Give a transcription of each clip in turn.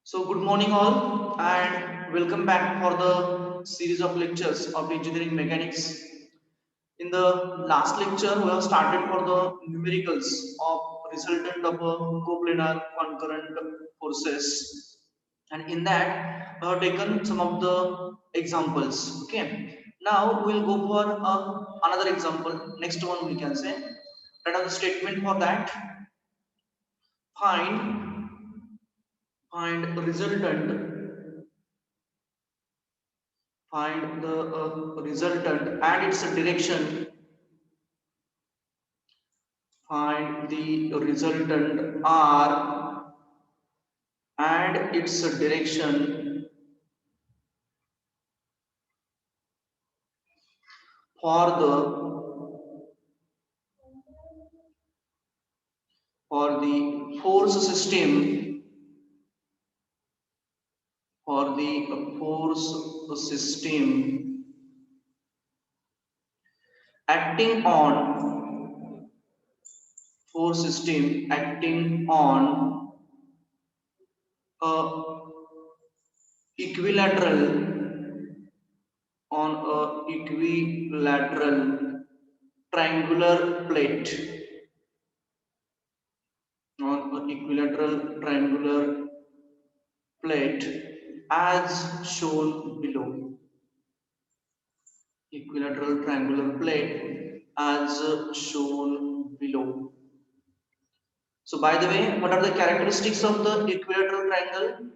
So good morning all and welcome back for the series of lectures of engineering mechanics. In the last lecture we have started for the numericals of resultant of a coplanar concurrent forces, and in that we have taken some of the examples. Okay, now we will go for another example. Next one we can say another statement for that. Find resultant find the resultant and its direction. Find the resultant r and its direction for the force system for the force system acting on a equilateral triangular plate plate as shown below. Equilateral triangular plate as shown below. So by the way, what are the characteristics of the equilateral triangle?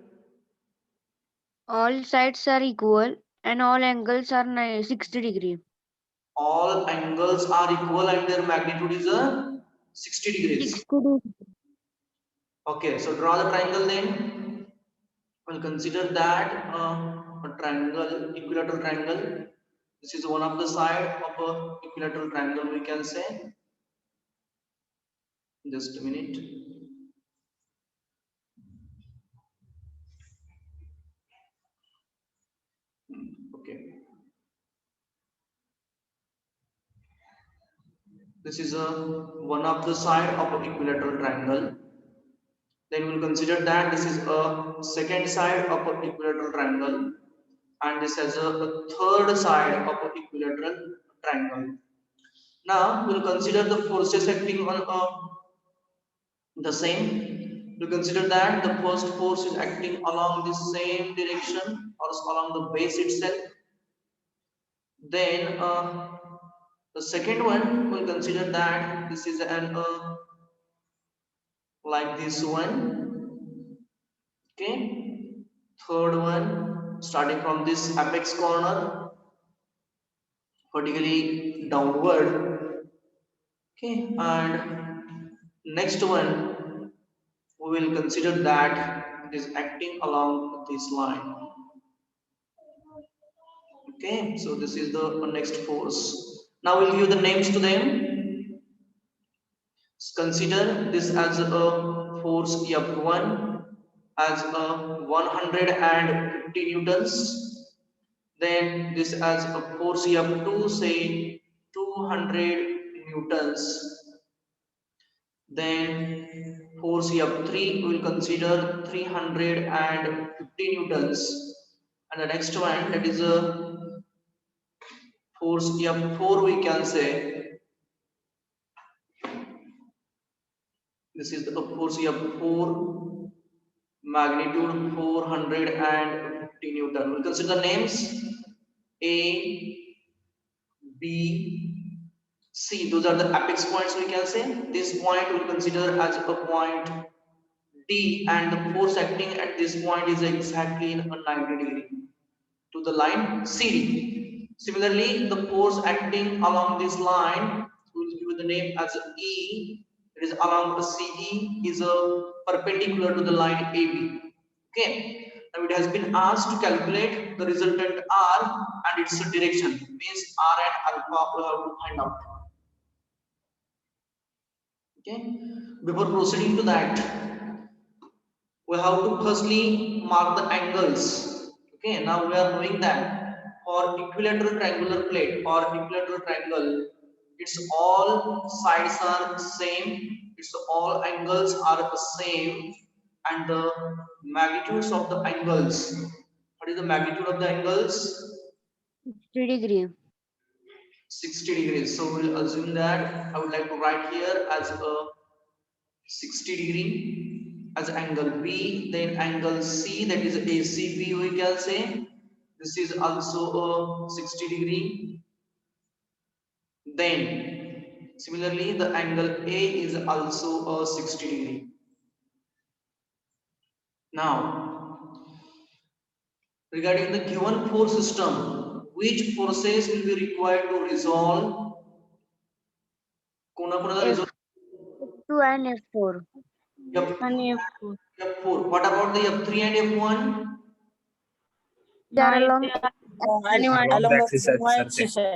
All sides are equal and all angles are 60 degree. All angles are equal and their magnitude is a 60 degrees. 60 degree. Okay, so draw the triangle then. We'll consider that a triangle, equilateral triangle. This is one of the side of a equilateral triangle, we can say. Just a minute. Okay. This is a one of the side of an equilateral triangle. Then we'll consider that this is a second side of an equilateral triangle, and this has a third side of an equilateral triangle. Now we'll consider the forces acting on the same. We'll consider that the first force is acting along the same direction or along the base itself. Then the second one we'll consider that this is an like this one. Okay, third one starting from this apex corner vertically downward. Okay, and next one we will consider that it is acting along this line. Okay, so this is the next force. Now we'll give the names to them. Consider this as a force F1 as a 150 newtons. Then this as a force F2, say 200 newtons. Then force F3 we will consider 350 newtons. And the next one, that is a force F4, we can say this is the force F4, magnitude 450 newton. We'll consider the names A, B, C. Those are the apex points, we can say. This point we'll consider as a point D, and the force acting at this point is exactly in a 90 degree to the line CD. Similarly, the force acting along this line, we will give the name as E. It is along the CE is a perpendicular to the line AB. Okay. Now it has been asked to calculate the resultant R and its direction. Means R and alpha we have to find out. Okay. Before proceeding to that, we have to firstly mark the angles. Okay, now we are knowing that for equilateral triangular plate or equilateral triangle, its all sides are same, its all angles are the same. and the magnitudes of the angles. What is the magnitude of the angles? 60 degree. 60 degrees. So we'll assume that I would like to write here as a 60 degree as angle B, then angle C, that is ACB we can say. This is also a 60 degree. Then similarly the angle A is also a 60 degree. Now regarding the given force system, which forces will be required to resolve? कोणाकोणाला resolve? F2 and F4. आणि F4. F4. What about the F3 and F1? They are along आणि axis. Along the along axis the आहेत y sir ते. axis आहे.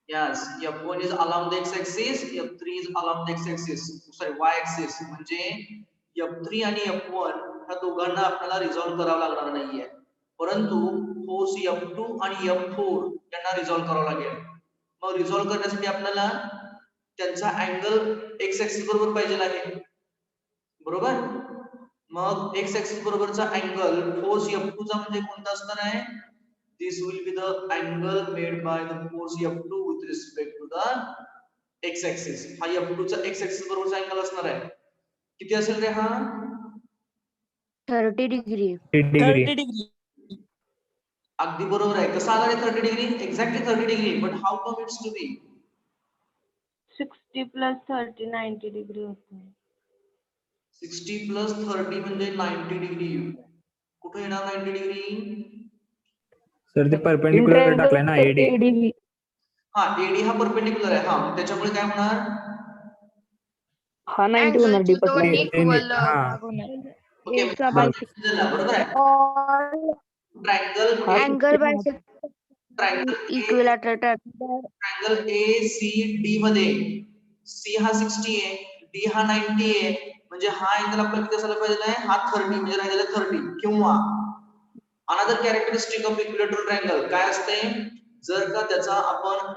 Yes, F1 is along the x-axis, F3 is along the x-axis. Sorry, y-axis. म्हणजे F3 आणि F1 ह्या दोघांना आपल्याला resolve करावं लागणार नाहीये. परंतु फोर्स F2 आणि F4 यांना रिझॉल्व्ह करावं लागेल. मग रिझॉल्व्ह करण्यासाठी आपल्याला त्यांचा अँगल x-axis बरोबर पाहिजे आहे. बरोबर? मग x-axis बरोबरचा अँगल फोर्स F2 चा म्हणजे कोणता असणार आहे? This will be the angle made by the force F2 with respect to the x-axis. हा F2 चा x-axis बरोबरचा अँगल असणार आहे. किती असेल रे हा? 30 degree. 30 degree. 30 degree. अगदी बरोबर आहे. कसा आला रे 30 degree? Exactly 30 degree. But how come it's to be? 60 plus 30 90 degree होतं. 60 प्लस 30 म्हणजे 90 डिग्री. कुठे येणार 90 डिग्री? सर ते परपेंडिक्युलर टाकलाय ना AD. हा, AD हा परपेंडिक्युलर आहे. हा, त्याच्यामुळे काय होणार? हा 90 होणार डी दोन ते- इक्वल हा. भाग होणार. ओके, A चा बरोबर आहे. all triangle angle bisect triangle equilateral triangle. Triangle ACD मध्ये C हा 60 आहे, D हा 90 आहे, म्हणजे हा अँगल आपल्याला किती असायला पाहिजे आहे? हा 30 म्हणजे राहिलेला 30. किंवा another characteristic of equilateral triangle काय असते? जर का त्याचा आपण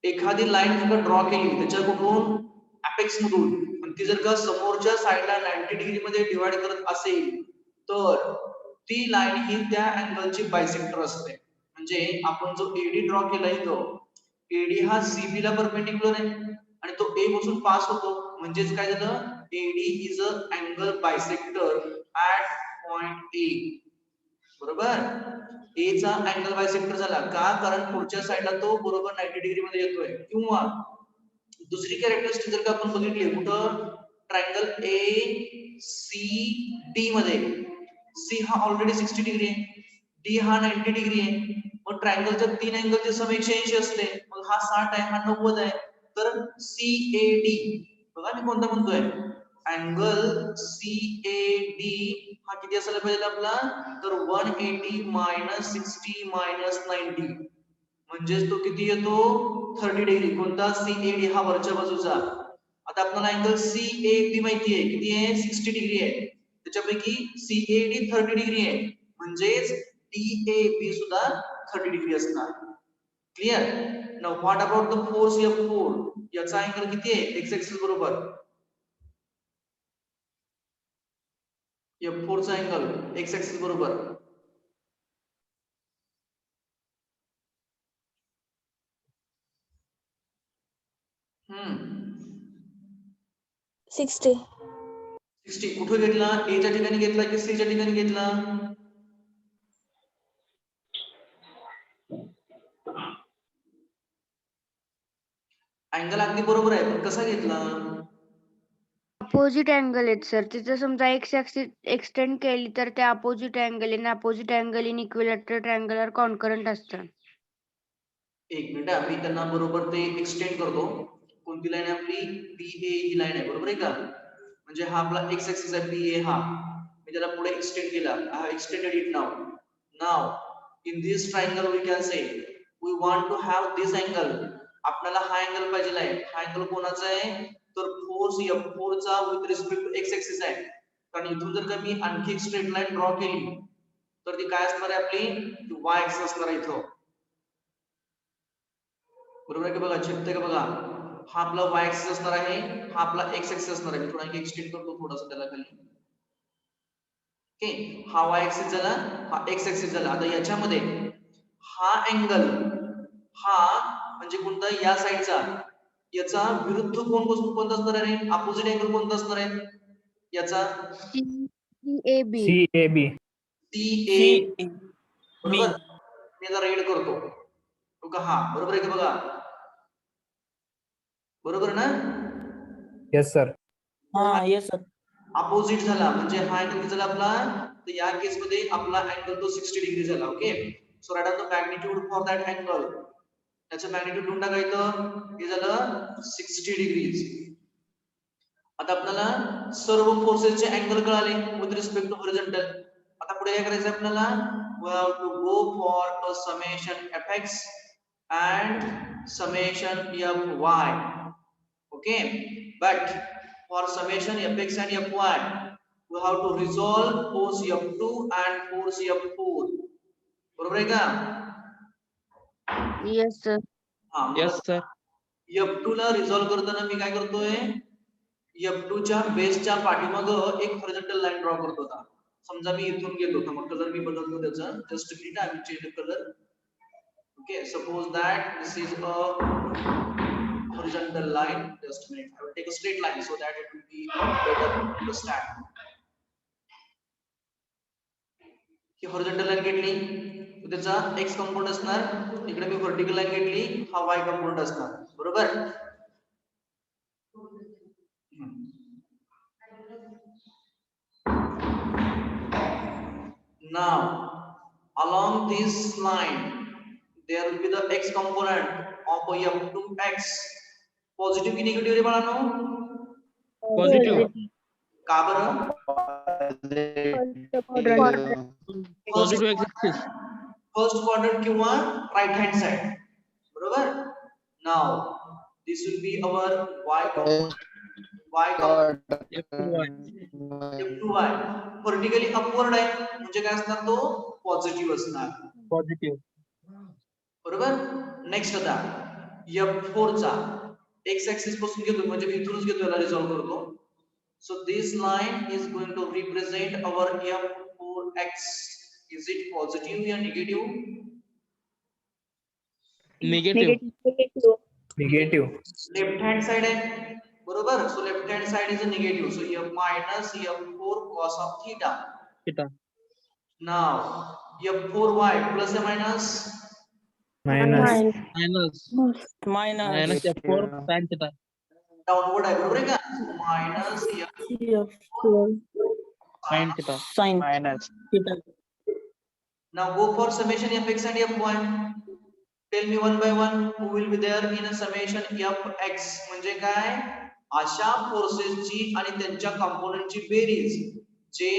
एखादी लाईन जर ड्रॉ केली त्याच्याकडून अपेक्स मधून, पण ती जर का समोरच्या साइडला 90 डिग्री मध्ये डिवाइड करत असेल तर ती लाईन ही त्या अँगलची बायसेक्टर असते. म्हणजे आपण जो AD ड्रॉ केला तो AD हा CB ला परपेंडिक्युलर आहे आणि तो A पासून पास होतो. म्हणजेच काय झालं? AD is a angle bisector at point A. बरोबर? A चा अँगल बायसेक्टर झाला का? कारण पुढच्या साइडला तो बरोबर 90 डिग्री मध्ये येतोय. किंवा दुसरी कॅरेक्टरिस्टिक जर का आपण बघितली कुठं? ट्रायंगल ACD मध्ये C हा ऑलरेडी 60 डिग्री आहे, D हा 90 डिग्री आहे. मग ट्रायंगलच्या तीन अँगलचे सम 180 असते. मग हा 60 आहे, हा 90 आहे. तर CAD बघा मी कोणता म्हणतोय? अँगल CAD हा किती असायला पाहिजे आपला? तर 180 मायनस 60 मायनस 90 म्हणजेच तो किती येतो? 30 डिग्री. कोणता? CAD हा वरच्या बाजूचा. आता आपल्याला अँगल CAB माहिती आहे किती आहे? 60 डिग्री आहे. त्याच्यापैकी CAD 30 डिग्री आहे, म्हणजेच DAB सुद्धा 30 डिग्री असणार. Clear? Now what about the force F4? याचा अँगल किती आहे? x ऍक्सिस बरोबर. F4 चा अँगल x ऍक्सिस बरोबर. हम्म 60. 60 कुठे घेतला? A च्या ठिकाणी घेतला की C च्या ठिकाणी घेतला? अँगल अगदी बरोबर आहे, पण कसा घेतला? अपोजिट अँगल आहेत सर. तिथं समजा एक्स ऍक्सिस एक्सटेंड केली तर ते opposite angle in opposite angle in equilateral triangle concurrent असतं. एक मिनिट, आम्ही त्यांना बरोबर ते एक्सटेंड करतो. कोणती लाईन आहे आपली? BA ही लाईन आहे, बरोबर आहे का? म्हणजे हा आपला x ऍक्सिस आहे BA हा. मी त्याला पुढे एक्सटेंड केला. I have extended it now. Now in this triangle we can say we want to have this angle. आपल्याला हा अँगल पाहिजे आहे. हा अँगल कोणाचा आहे? तर फोर्स F4 चा with respect to x axis आहे. कारण इथून जर का मी आणखी एक स्ट्रेट लाईन ड्रॉ केली तर ती काय असणार आहे आपली? y ऍक्सिस असणार आहे इथं. बरोबर आहे की बघा? छेदते का बघा? हा आपला y ऍक्सिस असणार आहे, हा आपला x ऍक्सिस असणार आहे. मी थोडा एक्सटेंड करतो थोडासा त्याला खाली. ओके, हा y ऍक्सिस झाला, हा x ऍक्सिस झाला. आता याच्यामध्ये हा अँगल, हा म्हणजे कोणता, या साइडचा, याचा विरुद्ध कोण कोणता असणार आहे, अपोजिट अँगल कोणता असणार आहे याचा, CAB. CAB. TA, बरोबर. मी आता रेड करतो बघा, हा बरोबर आहे का बघा, बरोबर ना. Yes sir. Yes sir. Opposite झाला म्हणजे हा अँगल किती झाला आपला, तर या केस मध्ये आपला अँगल तो 60 डिग्री झाला. Okay, so write on the magnitude for that angle, त्याचं मॅग्निट्यूड लिहून टाकायचं, हे झालं 60 डिग्रीज. आता आपल्याला सर्व फोर्सेसचे अँगल कळाले विथ रिस्पेक्ट टू हॉरिझॉन्टल. आता पुढे काय करायचं आपल्याला, we have to go for a summation fx and summation fy. Okay, but for summation fx and fy we have to resolve force f2 and force f4. बरोबर आहे का. Yes sir. हा, Yes, sir. f2 ला resolve करताना मी काय करतोय, f2 च्या बेसच्या पाठीमागं एक हॉरिझॉन्टल लाईन ड्रॉ करतो. आता समजा मी इथून घेतो, तर मग कलर मी बदलतो त्याचा, just minute, I will change the colour. Okay, suppose that this is a horizontal line. Just a minute, I will take a straight line so that it will be better to understand. He horizontal line घेतली, तर त्याचा x component असणार, इकडे मी vertical line घेतली, हा y component असणार, बरोबर. Now along this line there will be the x component of f2x. Positive की निगेटिव्ह रे बाळांनो, Positive. का बरं, Positive x-axis. फर्स्ट क्वाड्रंट किंवा राइट हँड साइड, बरोबर. Now this will be our y component, F2y. f2y vertically upward आहे म्हणजे काय असणार, तो पॉझिटिव्ह असणार, Positive. बरोबर. नेक्स्ट आता f4 चा x ऍक्सिस पासून घेतो, म्हणजे मी इथूनच घेतो, याला रिझॉल्व करतो. So this line is going to represent our f4x. Is it positive या negative, Negative. Negative. Left hand side आहे, बरोबर. So left hand side is a negative, so f minus f4 cos of theta. Theta. Now f4y plus or minus, Minus. Minus. Minus Minus F4 sin theta. Downward आहे, बरोबर आहे का. So minus Sin theta. Sine Theta. now go for summation fx and fy. Tell me one by one who will be there in a summation fx. म्हणजे काय, अशा फोर्सेसची आणि त्यांच्या कंपोनंटची बेरीज जे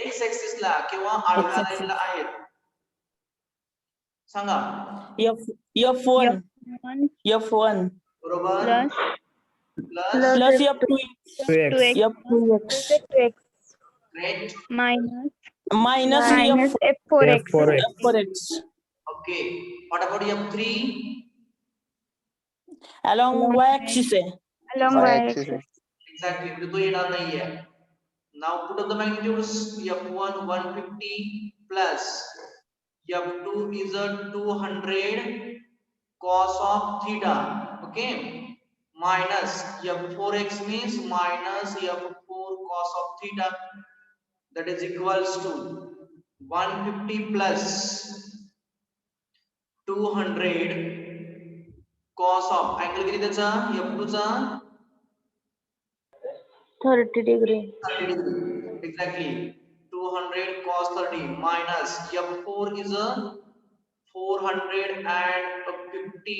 x ऍक्सिस ला किंवा आडव्या लाईनला आहेत. सांगा, F1 F1 बरोबर, plus plus F2 2x. F2x great. Minus F4x. F4x okay, what about f3, along y axis है. एक्झॅक्टली, म्हणजे तो येणार नाहीये. Now put up the magnitudes, f1 150 plus f2 is a 200 cos of theta. Okay, minus f4x means minus f4 cos of theta, that is equals to 150 plus 200 cos of angle किती त्याचा, f2 चा 30 degree 30 degree, exactly 200 cos 30 minus f4 is a 450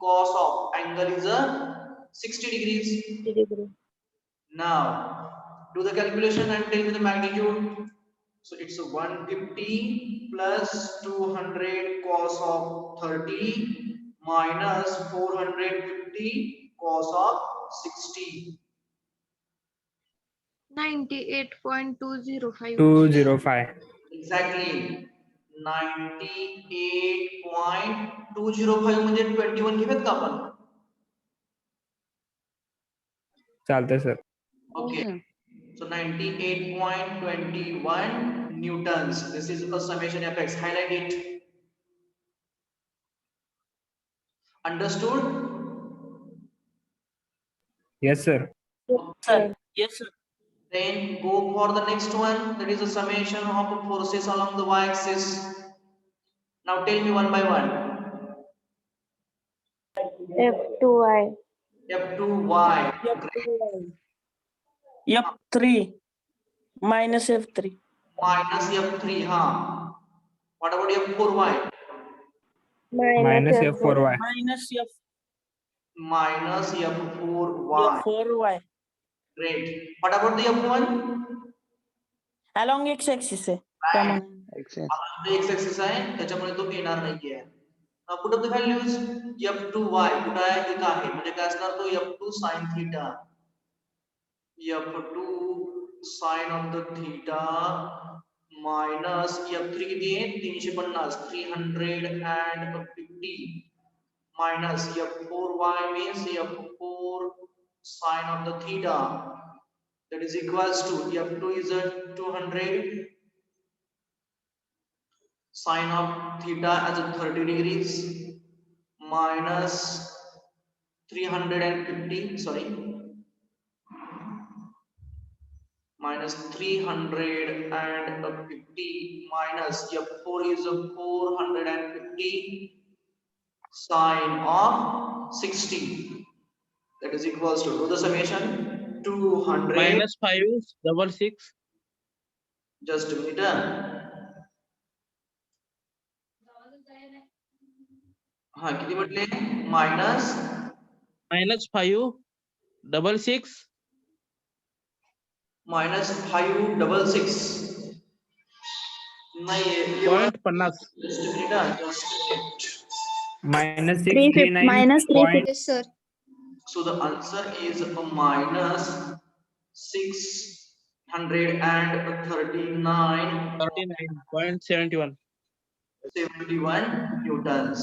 cos of angle is a 60 degrees. Now do the calculation and tell me the magnitude. So it's a 150 plus 200 cos of 30 minus 450 cos of 60. 98.205. 205. Exactly 98.205 म्हणजे 21 घेऊयात का आपण. चालतंय sir. Okay, Okay. So 98.21 newtons. This is a summation fx. Highlight it. Understood? Yes, sir. Sir. Yes, sir. Then go for the next one. That is a summation of forces along the y-axis. Now tell me one by one. F2Y. F2y. F3 minus F3. Minus F3, huh? What about F4y? Minus F4Y. Minus Minus F4y. F4Y. Great. What about the F1? Along x-axis आहे. Right. त्यामुळे Excess. The x-axis आहे त्याच्यामुळे तो येणार नाहीये. Now put up the values. F2y कुठं आहे? इथं आहे. म्हणजे काय असणार तो F2 sin theta. F2 sin of the theta minus F3 किती आहे? 350 350 minus F4y means F4 sin of the theta, that is equals to F2 is a 200 sin of theta as a 30 degrees minus 350, sorry, minus 350 minus F4 is a 450 sin of 60, that is equals to, do the summation, 200 Minus 5, 66. just a minute. हा किती म्हटले? Minus Minus 5, 66. -566 नाही Point 50. just a minute, just a minute. Minus 639. minus Point. Yes, sir. So the answer is a minus 639.71 39.71. newtons.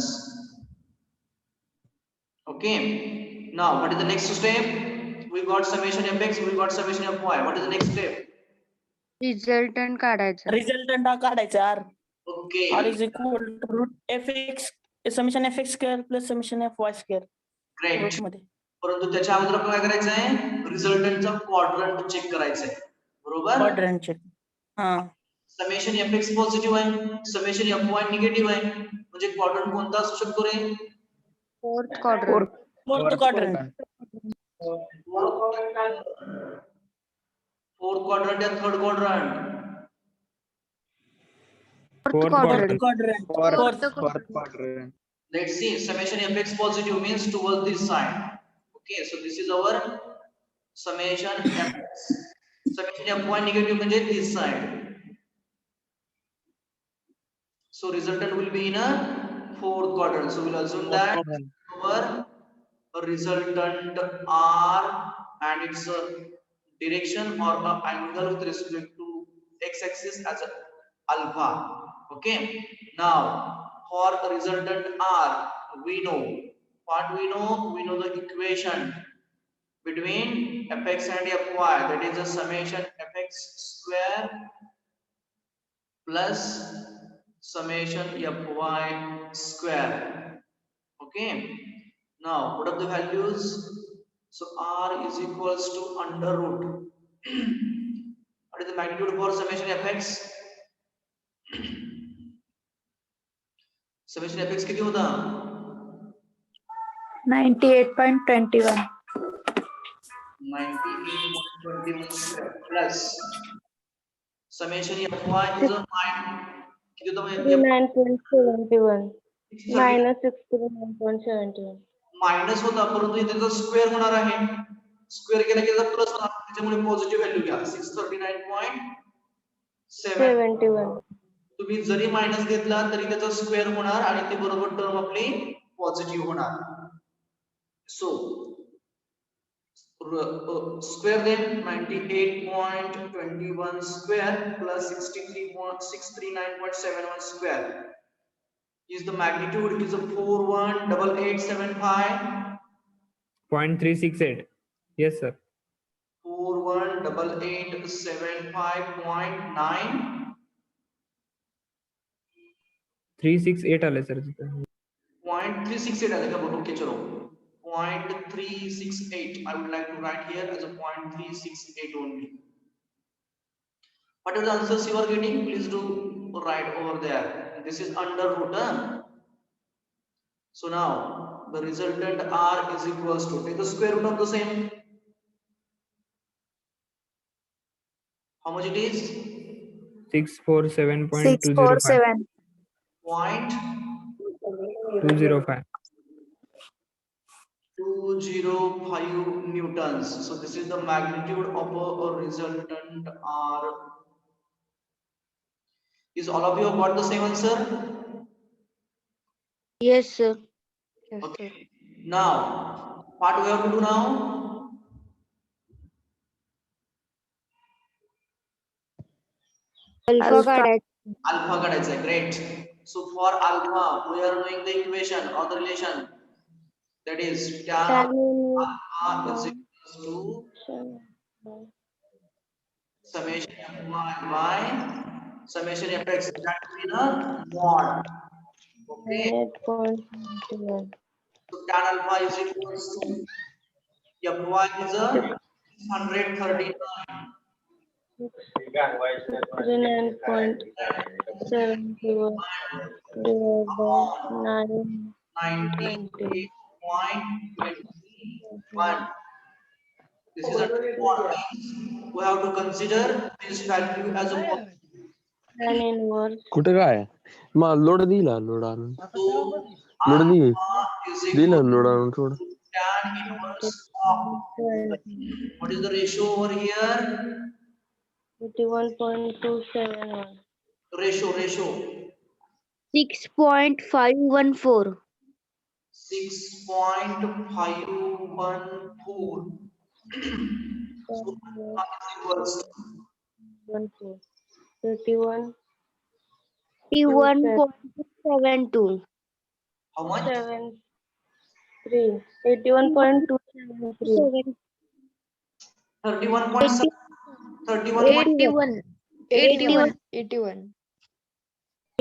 Okay, now what is the next step? We got summation fx, we got summation fy. What is the next step? Resultant काढायचा. Resultant हा काढायचा R. Okay, R is equal to root fx summation fx square plus summation fy square. great. Root मध्ये. परंतु त्याच्या अगोदर आपण काय करायचं आहे? रिझल्टंटचा क्वाड्रंट चेक करायचा आहे. बरोबर? Quadrant check. हा. समेशन fx पॉझिटिव्ह आहे, समेशन fy निगेटिव्ह आहे. म्हणजे क्वाड्रंट कोणता असू शकतो रे? Fourth quadrant. Fourth quadrant. Fourth quadrant या third quadrant? Fourth Fourth quadrant. quadrant. Fourth quadrant. Let's see, summation fx positive means towards this side. Okay, so this is our summation fx. Summation fy negative म्हणजे this side. So resultant will be in a fourth quadrant. So we'll assume Fourth that quadrant. our resultant R and its direction or angle with respect to x-axis as alpha. Okay. Now for the resultant R, we know what we know. We know the equation between fx and fy. That is the summation fx square plus summation fy square. Okay, now put up the values. So R is equals to under root. What is the magnitude for summation fx? Summation fx किती होता? 98.21. 98.21 square plus summation fy is a किती होता? 69.71 minus 69.71. Minus होता परंतु इथे त्याचा square होणार आहे. स्क्वेअर केला की त्याचा प्लस होणार, त्याच्यामुळे पॉझिटिव्ह व्हॅल्यू घ्या. 639.71. तुम्ही जरी मायनस घेतला तरी त्याचा स्क्वेअर होणार आणि ते बरोबर टर्म आपली पॉझिटिव्ह होणार. सो square then 98.21 square plus 639.71 square is the magnitude is a 418875. 0.368. Yes, sir. 418875 218875.9 368 आले सर तिथे 0.368 आले का बोलो ओके चलो 0.368 I would like to write here as a 0.368 only. What are the answers you are getting? Please do write over there. This is under root. So now the resultant r is equals to, take the square root of the same. How much it is? 647.205 647. Point 205 205 newtons. So this is the magnitude of a resultant r. Is all of you have got the same answer? Yes, sir. Okay. Now, what we have to do now? Alpha काढायचं. Alpha काढायचा आहे. Great. So for alpha, we are knowing the equation or the relation. That is tan Tan alpha is equals to summation y summation fx, that will be the mod. Okay. 8.1. So tan alpha is equals to fy is a 639 39.71 divided by 9.20. 98.21. This is a mod. We have to consider this value as a mod. Tan inverse. कुठे काय मग load दिला load आणून So load the alpha is दिला equal load आणून थोडं to tan inverse of. What is the ratio over here? 81.271. Ratio 6.514. 6.514. So alpha is equals to 31. 81.72. how much? 81.273. 31.7. 31.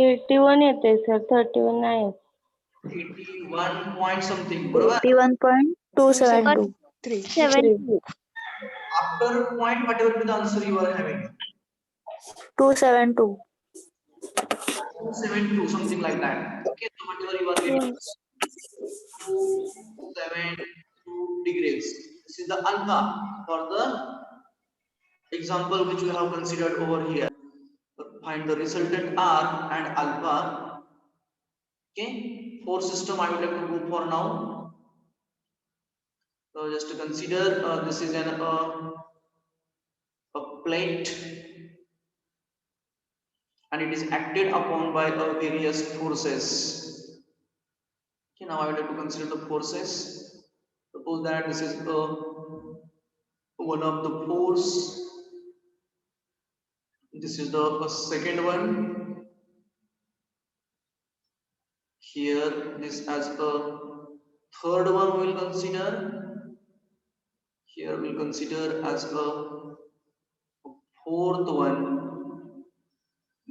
81 येते sir 31 नाही 81 point something. बरोबर? 81.272. 70. After point, whatever be the answer you are having. 272. 272, something like that. Okay, so whatever you are getting. 272 degrees. This is the alpha for the example which we have considered over here. Find the resultant r and alpha. Okay, four system I would like to go for now. So just to consider, this is a plate, and it is acted upon by various forces. Okay, now I would like to consider the forces. Suppose that this is one of the force. This is the second one. Here, this as a third one we will consider. Here we will consider as a fourth one.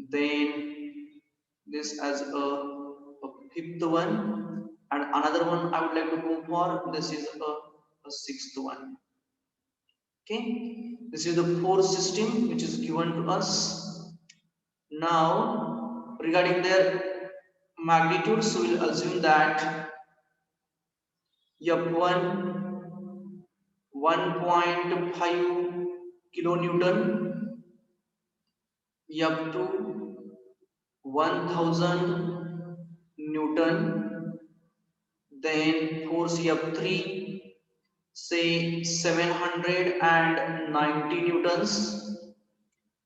Then this as a fifth one, and another one I would like to go for. This is a sixth one. Okay, this is the fourth system which is given to us. Now regarding their magnitudes, we will assume that f1 1.5 kilonewton, f2 1000 newton, then force f3 say 790 newtons,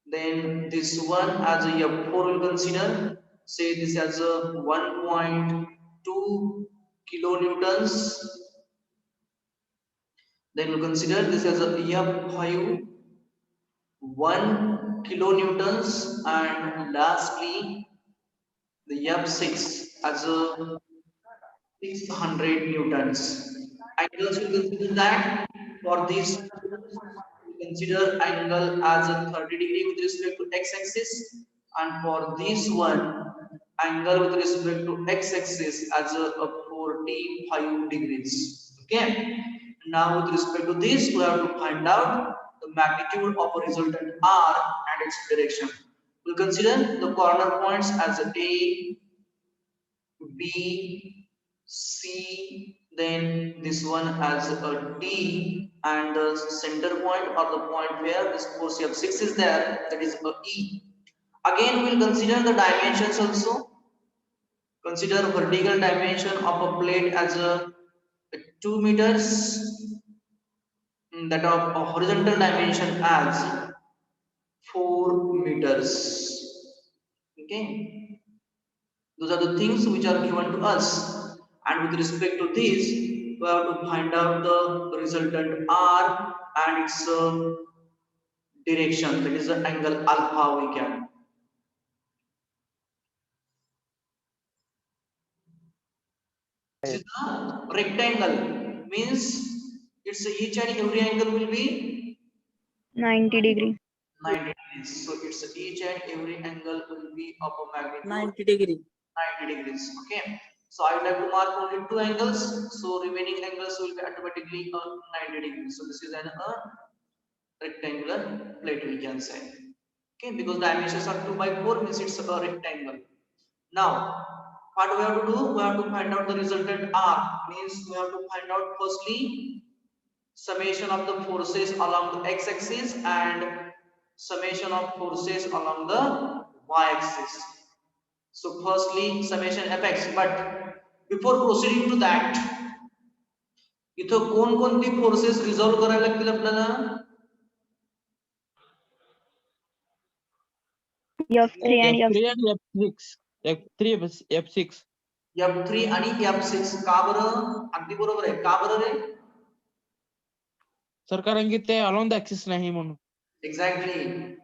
then this one as a f4 will consider, say this as a 1.2 kilonewtons, then we'll consider this as a f5 1 kilonewtons, and lastly the f6 as a 600 newtons. And we also consider that for these we consider angle as a 30 degree with respect to x-axis, and for this one, angle with respect to x-axis as a 45 degrees. Okay. Now with respect to this, we have to find out the magnitude of a resultant r and its direction. We'll consider the corner points as a A, B, C, then this one as a D, and the center point or the point where this force F6 is there, that is a E. Again, we'll consider the dimensions also. Consider vertical dimension of a plate as a 2 meters, that of a horizontal dimension as 4 meters. Okay. Those are the things which are given to us, and with respect to this, we have to find out the resultant r and its direction, that is the angle alpha we can. This is a rectangle, means its each and every angle will be 90 degree. 90 degrees. So its each and every angle will be of a magnitude 90 degree. 90 degrees. Okay. So I would like to mark only two angles. So remaining angles will be automatically 90 degrees. So this is an rectangular plate we can say. Okay, because dimensions are 2 by 4 means it's a rectangle. Now, what we have to do? We have to find out the resultant R. Means we have to find out firstly summation of the forces along the x-axis and summation of forces along the y-axis. So firstly summation fx, but before proceeding to that, इथं कोणकोणती forces resolve करायला लागतील आपल्याला? F3 and F3 F6. and F6. F3 F6. F3 आणि F6 का बरं? अगदी बरोबर आहे. का बरं रे? सर कारण की ते अलॉंग द ऍक्सिस नाही म्हणून. एक्झॅक्टली,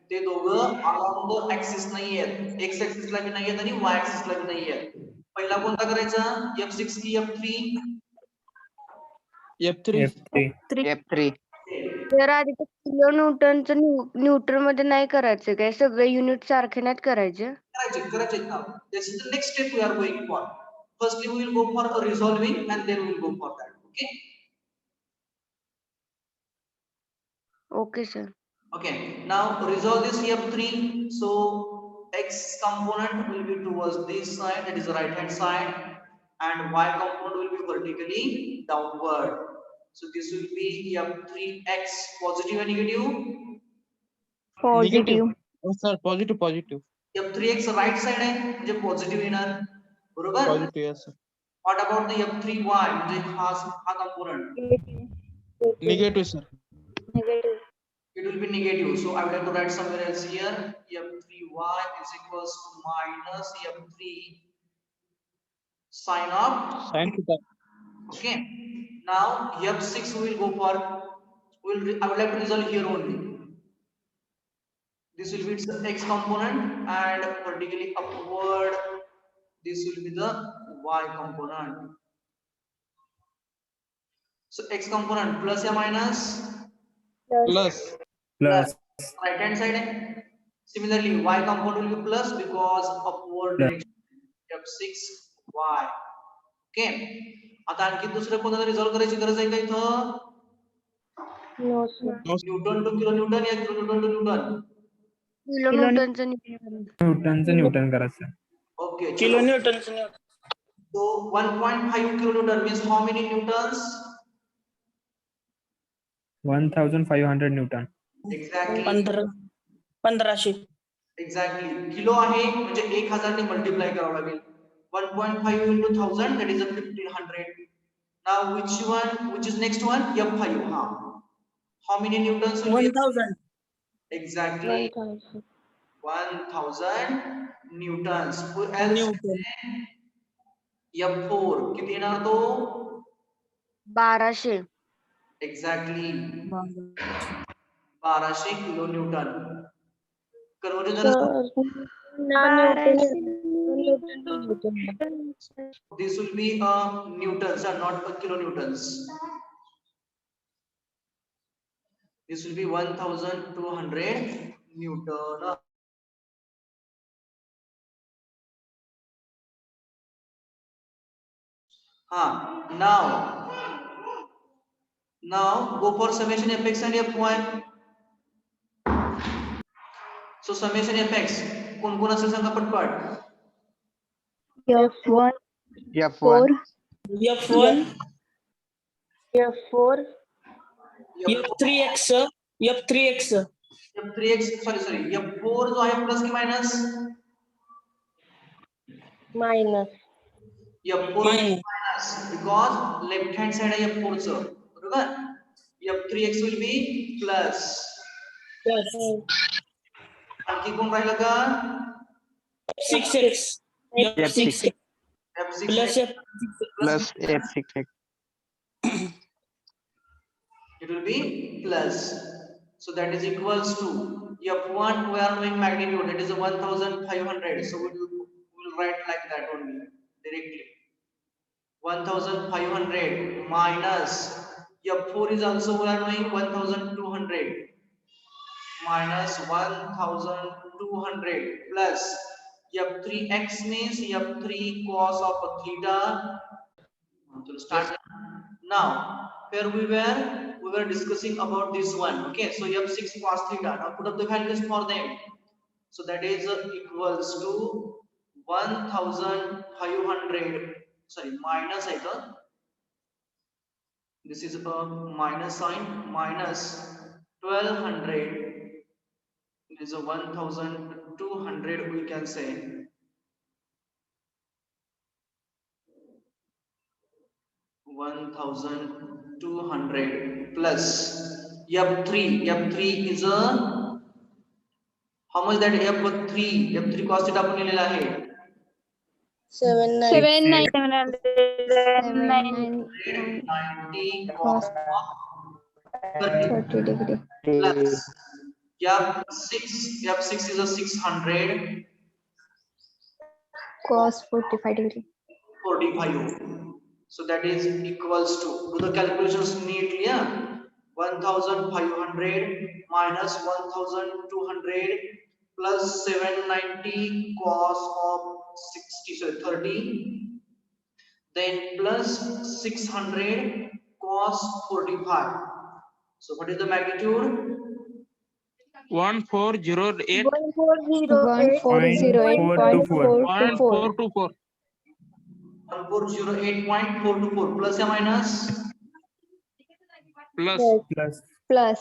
ते दोघं अलॉंग द ऍक्सिस नाही आहेत, एक्स ऍक्सिस ला भी नाही आहेत आणि वाय ऍक्सिस ला भी नाही आहेत. पहिला कोणता करायचा? F6 की F3? F3. F3. जर आधी किलो न्यूटनचं न्यूटन मध्ये नाही करायचं काय? सगळे युनिट सारखे नाहीत करायचे? करायचे ना. This is the next step we are going for. Firstly we will go for resolving and then we will go for that. Okay. Okay, sir. Okay, now resolve this F3. So x component will be towards this side, that is the right hand side, and y component will be vertically downward. So this will be F3x positive and negative. Positive. हो sir positive. F3x right side आहे म्हणजे positive येणार, बरोबर. Positive sir. What about the F3y म्हणजे हा component? Negative sir. Negative. It will be negative. So I would have to write somewhere else here. F3y is equals to minus F3 sine of. Sin theta. Okay. Now F6 we will go for. I would like to resolve here only. This will be its x component and vertically upward. This will be the y component. So x component plus or minus? Plus. Plus. Right hand side. Similarly, y component will be plus because upward direction. F6y. Okay. आता आणखी दुसरं कोणाला resolve करायची गरज आहे का इथं? No, sir. Newton to kilo newton या kilo newton to newton? Kilo न्यूटनचं न्यूटनचं करायचं. Okay. किलो न्यूटनचं newton. So 1.5 kilonewton means how many newtons? 1500 newton. Exactly. 1500. Exactly. Kilo आहे म्हणजे 1000 ने मल्टिप्लाय करावं लागेल. 1.5 into 1000 that is a 1500. Now which is next one? F5. How many newtons will be? 1000. Exactly. 1000. 1000 newtons. Who else? Newton. F4 किती येणार तो? 1200. Exactly. 1200 kilo Newton. Conversion this will be newtons and not kilonewtons. This will be 1200 Newton. Now go for summation fx and fy. So summation fx कोण असेल सांगा पटपट. F1 F1. 4 F1, F4 F3x, sir. F3x. f3x sorry f4 जो आहे plus की minus. minus f4 Minus. minus because left hand side आहे f4 चं बरोबर. f3x will be plus. Plus आणखी कोण राहिलं का. F6x. F6x. f6 Plus F6. Plus F6. it will be plus. So that is equals to f1 we are knowing magnitude, that is 1500. So we will write like that only directly. 1500 minus f4 is also we are knowing 1200 minus 1200 plus f3x means f3 cos of theta. So start now. Here we were discussing about this one. Okay, so f6 cos theta. Now put up the values for them. So that is equals to 1500. Sorry, minus I thought. This is a minus sign. Minus 1200. It is a 1200. We can say. 1200 plus f3 is a how much that f3 cos theta आपण लिहिलेला आहे 790 cos of 30 30 degree plus f6 is a 600 cos 45 degree 45. So that is equals to, do the calculations neatly. 1500 minus 1200 plus 790 cos of 30, then plus 600 cos 45. So what is the magnitude? 1408. 1408.424 1408.424 plus or minus? Plus. plus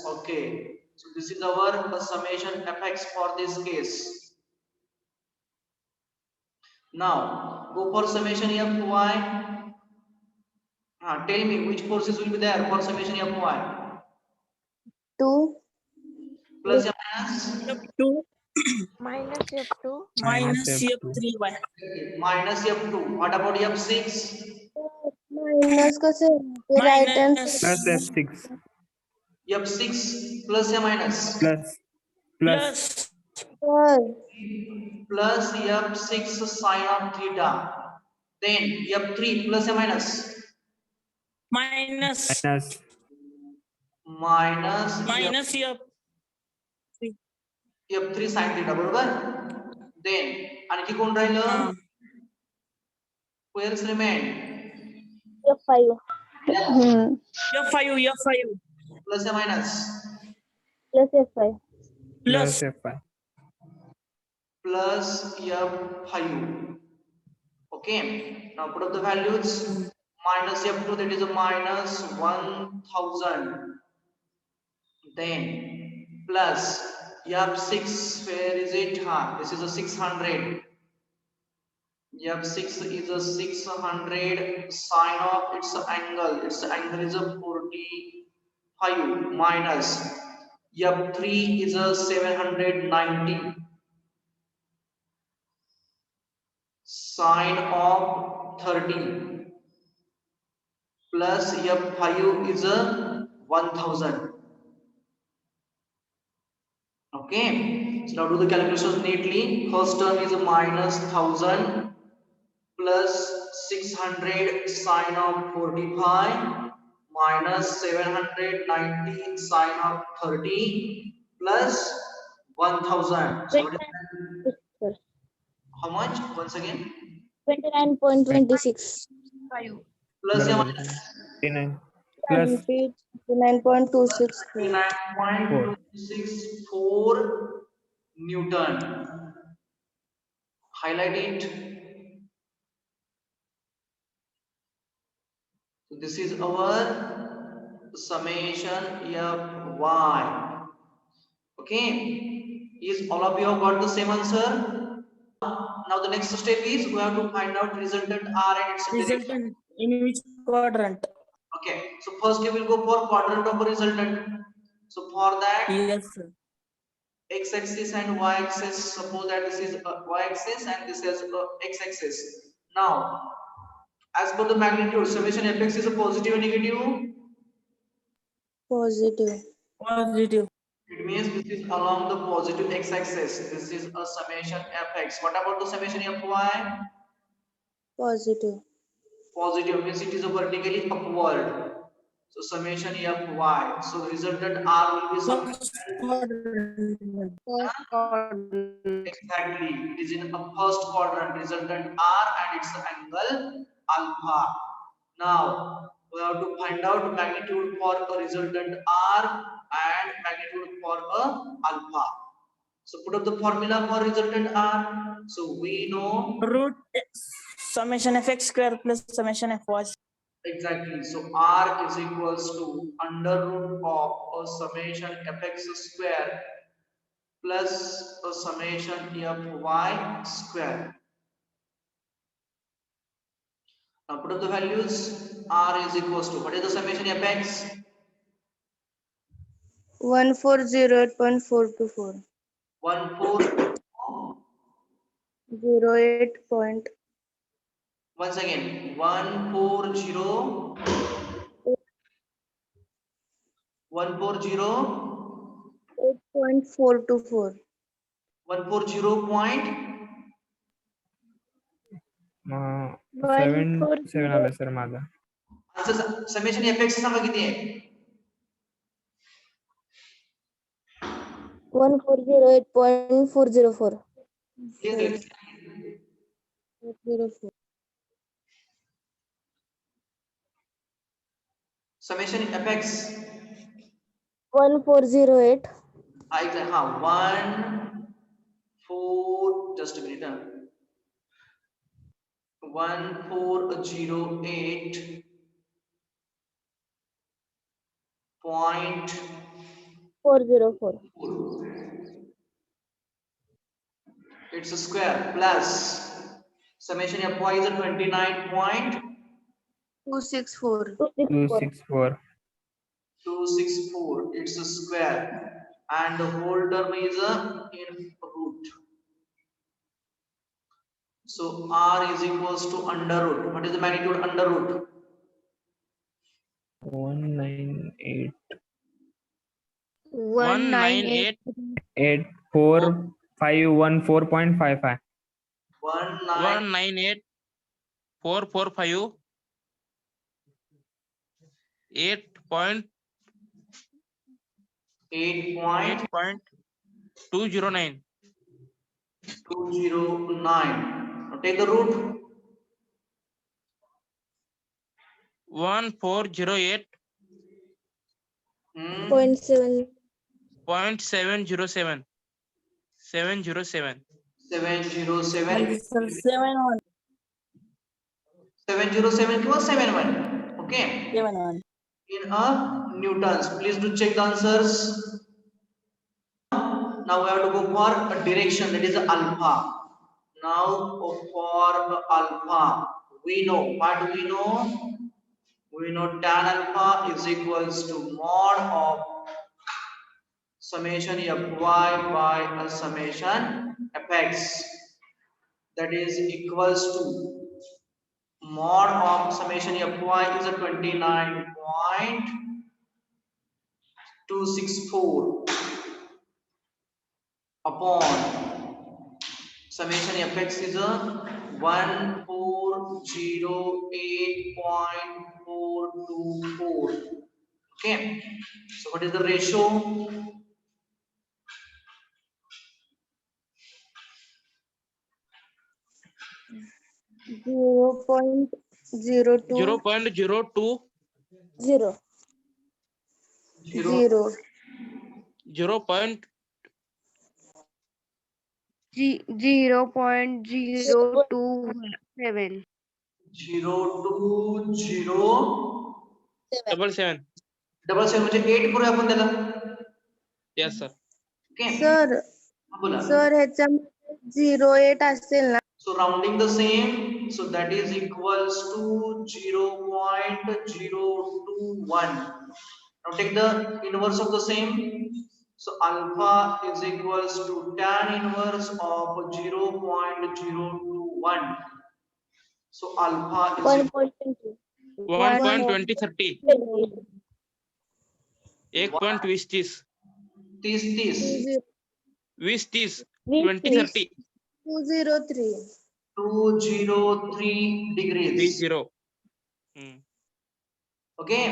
Okay, so this is our summation fx for this case. Now go for summation fy. Tell me which forces will be there for summation fy. 2 Plus or minus? F2 minus F2 minus F3y. Minus f2. What about f6? minus कसे right hand Minus Plus F6. f6 plus or minus? Plus plus Plus f6 sin of theta. Then f3 plus or minus? minus Minus minus f3 sin theta बरोबर. Then आणखी कोण राहिलं? Squares remain. F5 F5 Plus or minus? plus F5 plus F5. Plus f5. Okay, now put up the values. Minus f2, that is a minus 1000. Then plus f6, where is it? This is a 600. f6 is a 600 sine of its angle is a 45 minus f3 is a 790 sine of 30 plus f5 is a 1000. Okay, so now do the calculations neatly. First term is a minus 1000 plus 600 sine of 45 minus 719 sine of 30 plus 1000. So what is that? Sir. How much? Once again. 29.26. Plus या बरोबर minus 29 plus Repeat 29.264. 29.264 Newton. Highlight it. So this is our summation Fy. Okay. Is all of you have got the same answer? Now the next step is we have to find out resultant R and its direction. Resultant in which quadrant? Okay. So first we will go for quadrant of a resultant. So for that, Yes, sir. x-axis and y-axis, suppose that this is y-axis and this is x-axis. Now as per the magnitude, summation fx is a positive or negative? Positive. Positive. It means this is along the positive x-axis. This is a summation fx. What about the summation fy? Positive. Positive means it is a vertically upward. So summation fy. So resultant r will be something. First quadrant. First quadrant. Exactly, it is in a first quadrant, resultant R and its angle alpha. Now we have to find out magnitude for a resultant R and magnitude for a alpha. So put up the formula for resultant R. So we know Root summation fx square plus summation fy. exactly. So R is equals to under root of a summation fx square plus a summation fy square. Now put up the values. R is equals to, what is the summation fx? 1408.424. 14. 08 point Once again, 140. 140. 8.424. 140 point. 7 आलं sir माझा. Answer summation fx सांगा किती आहे? 1408.404. Yes. 404. Summation fx. 1408. Exactly. हाँ 1 4 just a minute. 1408 point 404. it's a square plus summation fy is a 29.264. 264. 264. It's a square and the whole term is a in root. So r is equals to under root. What is the magnitude under root? 198 198 84514.55. 19 198,445 8.209. 8.209. Now take the root. 1408.707. 707. 707. Sir, 7-1. 707 किंवा 71. Okay. 7-1. In newtons. Please do check the answers. Now we have to go for a direction, that is alpha. Now for alpha, we know what we know. We know tan alpha is equals to mod of summation fy by a summation fx. That is equals to mod of summation fy is a 29.264 upon summation fx is a 140 0.424. Okay, so what is the ratio? 0.02 0.02 0 0 0 0.027. 0.77. 0.077 म्हणजे 8 करूया आपण त्याला. Yes, sir. Okay, sir बोला. Sir ह्याच्यामध्ये 08 असेल ना? So rounding the same, so that is equals to 0.021. Now take the inverse of the same. So alpha is equals to tan inverse of 0.021. So alpha is 1.20 1.2030. 1.20 30 20 2030 203 203 degrees. 30. Okay.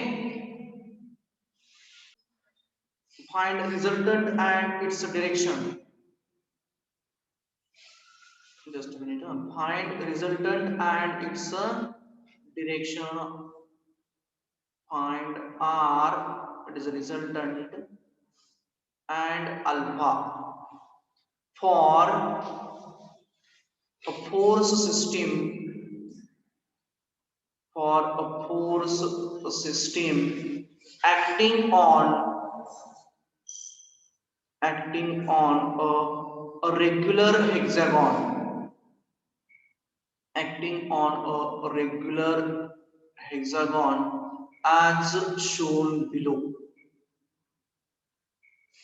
Find resultant and its direction. Just a minute. Find resultant and its direction. Find R, that is a resultant, and alpha for a force system. For a force system acting on a regular hexagon. Acting on a regular hexagon as shown below.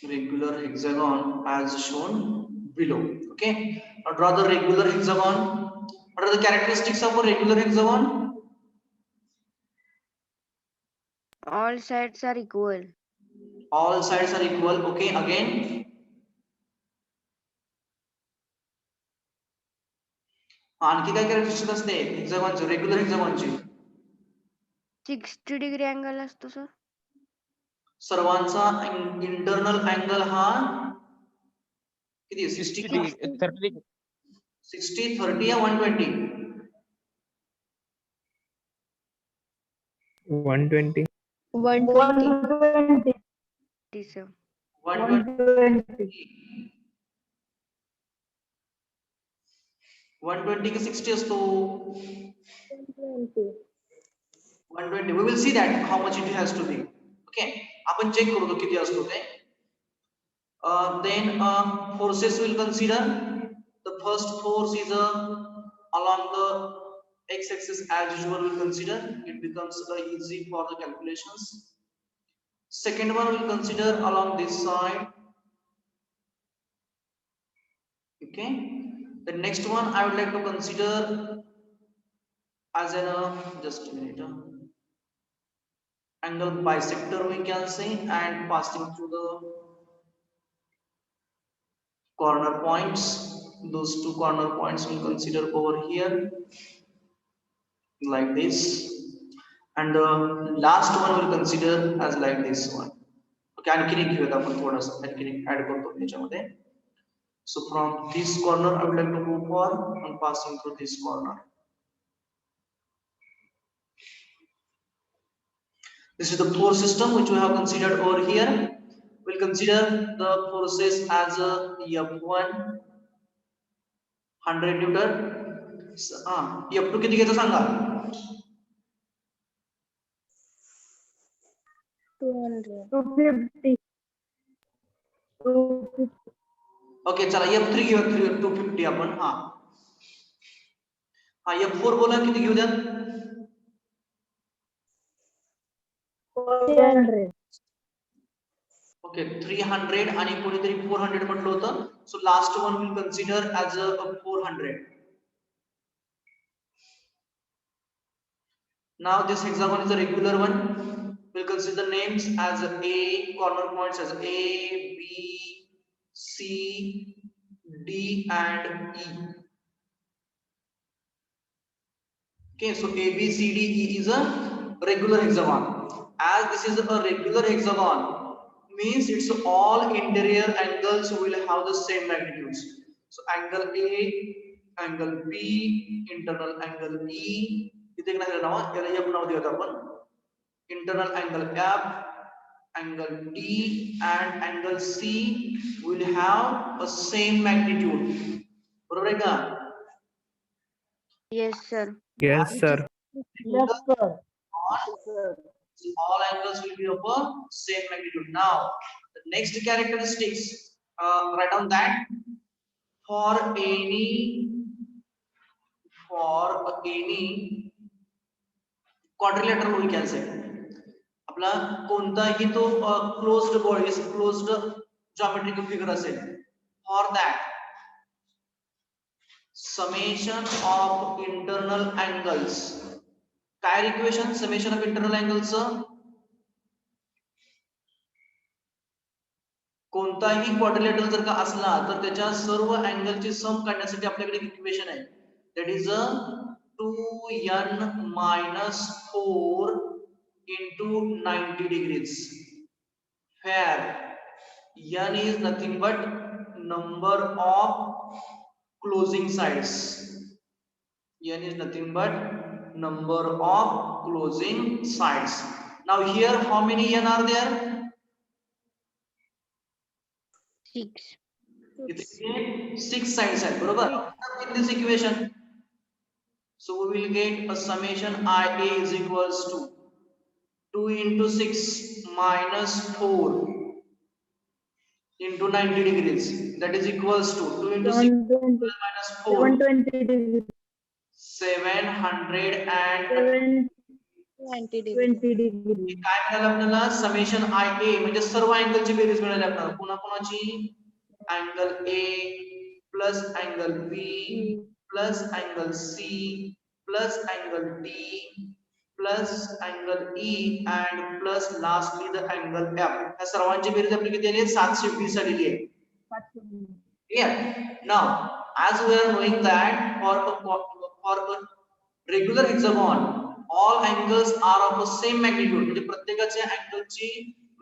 Regular hexagon as shown below. Okay, now draw the regular hexagon. What are the characteristics of a regular hexagon? All sides are equal. All sides are equal. Okay, again. आणखी काय characteristic असते हेक्सागॉनचे, regular हेक्सागॉनची? 60 degree angle असतो sir. सर्वांचा internal angle हा किती आहे? 60 30. 60 30 या 120? 120. 120 sir. 120 की 60 असतो? 120 120. We will see that how much it has to be. Okay, आपण चेक करू तो किती असतो ते. Then forces will consider. The first force is along the x-axis as usual. Will consider it becomes easy for the calculations. Second one will consider along this side. Okay, the next one I would like to consider as an just a minute, angle bisector we can say, and passing through the corner points. Those two corner points will consider over here like this, and the last one will consider as like this one. Okay, आणखी एक घेऊयात आपण थोडासा, आणखी एक add करतो त्याच्यामध्ये. So from this corner I would like to go for and passing through this corner. This is the force system which we have considered over here. We'll consider the forces as a F1 100 Newton. F2 किती घ्यायचं सांगा? 250 okay, चला F3 घेऊया, 250 आपण. F4 बोला किती घेऊ द्यात? 300 okay, 300 आणि कोणीतरी 400 म्हटलं होतं. So last one will consider as a 400. Now this hexagon is a regular one. We'll consider the names as A, corner points as A, B, C, D and E. Okay, so ABCDE is a regular hexagon. As this is a regular hexagon, means it's all interior angles will have the same magnitudes. So angle A, angle B, internal angle E. इथे काय झालं नाव याला F नाव देऊयात आपण. Internal angle F, angle D and angle C will have a same magnitude. बरोबर आहे का? Yes, sir. Yes, sir. Yes, sir. All angles will be of a same magnitude. Now, the next characteristics, write down that for any quadrilateral we can say. आपला कोणताही तो closed body, closed geometrical figure असेल. For that, summation of internal angles. काय equation summation of internal angles? कोणताही quadrilateral जर का असला तर त्याच्या सर्व अँगलची सम काढण्यासाठी आपल्याकडे इक्वेशन आहे. That is 2n minus 4 into 90 degrees, where n is nothing but number of closing sides. N is nothing but number of closing sides. Now here how many n are there? 6. इथे 6 sides आहेत बरोबर. In this equation, so we will get a summation IA is equals to 2 into 6 minus 4 into 90 degrees, that is equals to 2 into 6 minus 4, 720 degrees. 720 degrees. काय मिळालं आपल्याला summation IA म्हणजे सर्व अँगलची बेरीज मिळाली आपल्याला. कोणाकोणाची? Angle A plus angle B plus angle C plus angle D plus angle E and plus lastly the angle F. या सर्वांची बेरीज आपली किती आली आहे? 720 आलेली आहे. Clear? Now, as we are knowing that for a regular hexagon, all angles are of the same magnitude. म्हणजे प्रत्येकाच्या अँगलची